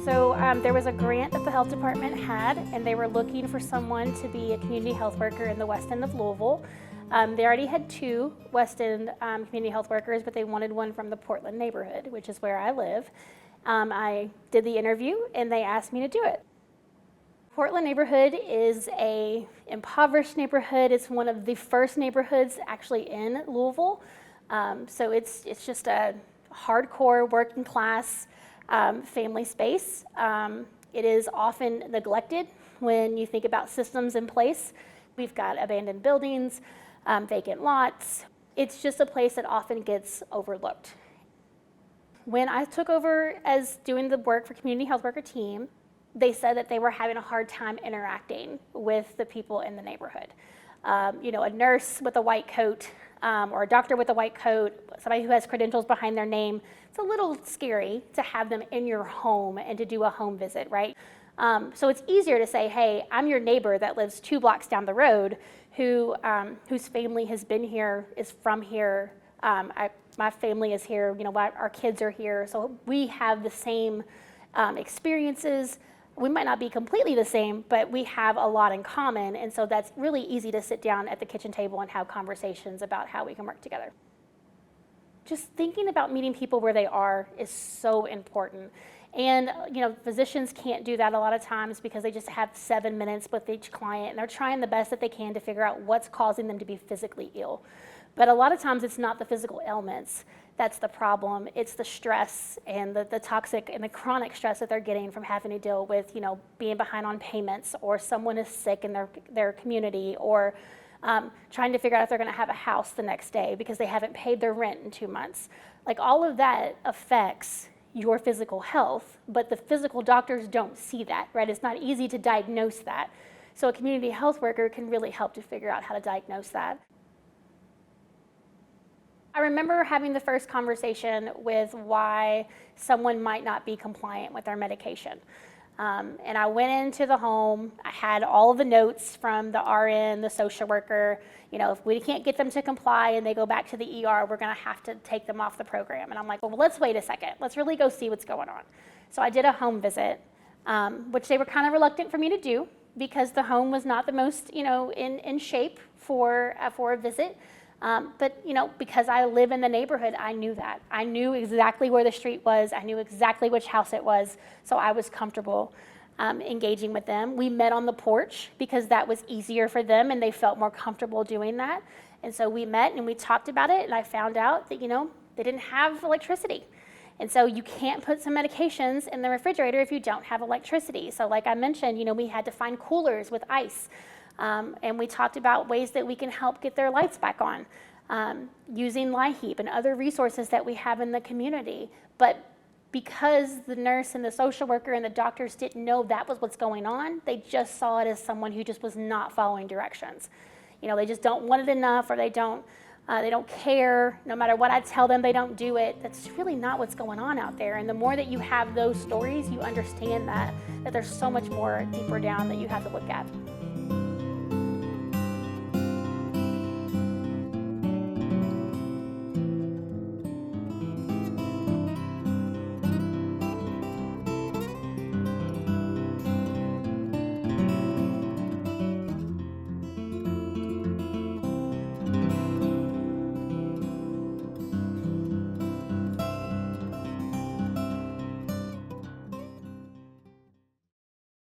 So there was a grant that the health department had, and they were looking for someone to be a community health worker in the west end of Louisville. They already had two West End community health workers, but they wanted one from the Portland neighborhood, which is where I live. I did the interview, and they asked me to do it. Portland neighborhood is a impoverished neighborhood. It's one of the first neighborhoods actually in Louisville. So it's just a hardcore working class family space. It is often neglected when you think about systems in place. We've got abandoned buildings, vacant lots. It's just a place that often gets overlooked. When I took over as doing the work for community health worker team, they said that they were having a hard time interacting with the people in the neighborhood. A nurse with a white coat or a doctor with a white coat, somebody who has credentials behind their name, it's a little scary to have them in your home and to do a home visit, right? So it's easier to say, hey, I'm your neighbor that lives 2 blocks down the road whose family has been here, is from here. My family is here, our kids are here. So we have the same experiences. We might not be completely the same, but we have a lot in common. And so that's really easy to sit down at the kitchen table and have conversations about how we can work together. Just thinking about meeting people where they are is so important. And, physicians can't do that a lot of times because they just have 7 minutes with each client, and they're trying the best that they can to figure out what's causing them to be physically ill. But a lot of times it's not the physical ailments that's the problem. It's the stress and the toxic and the chronic stress that they're getting from having to deal with, being behind on payments, or someone is sick in their community, or trying to figure out if they're going to have a house the next day because they haven't paid their rent in 2 months. Like, all of that affects your physical health, but the physical doctors don't see that, right? It's not easy to diagnose that. So a community health worker can really help to figure out how to diagnose that. I remember having the first conversation with why someone might not be compliant with their medication. And I went into the home. I had all of the notes from the RN, the social worker. If we can't get them to comply and they go back to the ER, we're going to have to take them off the program. And I'm like, well, let's wait a second. Let's really go see what's going on. So I did a home visit, which they were kind of reluctant for me to do because the home was not the most, in shape for a visit. But because I live in the neighborhood, I knew that. I knew exactly where the street was. I knew exactly which house it was. So I was comfortable engaging with them. We met on the porch because that was easier for them and they felt more comfortable doing that. And so we met and we talked about it, and I found out that, they didn't have electricity. And so you can't put some medications in the refrigerator if you don't have electricity. So like I mentioned, we had to find coolers with ice. And we talked about ways that we can help get their lights back on, using LIHEAP and other resources that we have in the community. But because the nurse and the social worker and the doctors didn't know that was what's going on, they just saw it as someone who just was not following directions. They just don't want it enough, or they don't care. No matter what I tell them, they don't do it. That's really not what's going on out there. And the more that you have those stories, you understand that there's so much more deeper down that you have to look at.